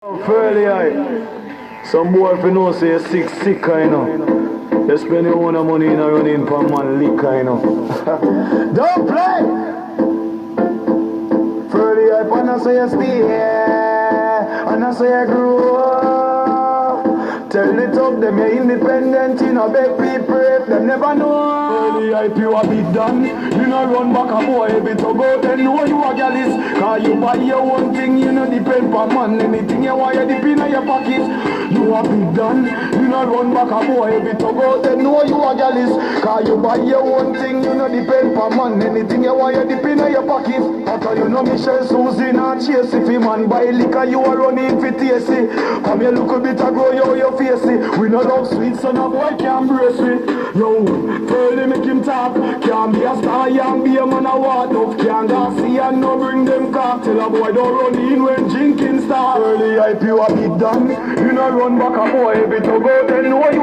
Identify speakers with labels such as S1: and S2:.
S1: Fairly high. Some boy if you know say you're sick, you know. You spend your own money in a running for man liquor, you know. Don't play! Fairly high, and I say you stay here, and I say you grow up. Tell it up, them you're independent, you know, beg people if them never know. Fairly hype, you a bit done. You know run back a boy, a bit to go, then know you a gallus. Cause you buy your own thing, you know depend for man. Anything you want, you dip in your pocket. You a bit done. You know run back a boy, a bit to go, then know you a gallus. Cause you buy your own thing, you know depend for man. Anything you want, you dip in your pocket. After you know Michelle Susie not chase if you man buy liquor, you are running for tasty. Come here look a bit and grow your face. We no love sweet, so no boy can't brace it. Yo, tell him make him talk. Can't be a star, can't be a man a walk up. Can't go see and no bring them cock. Tell a boy don't run in when drinking start. Early hype you a bit done. You no run back a boy, bit to go then know you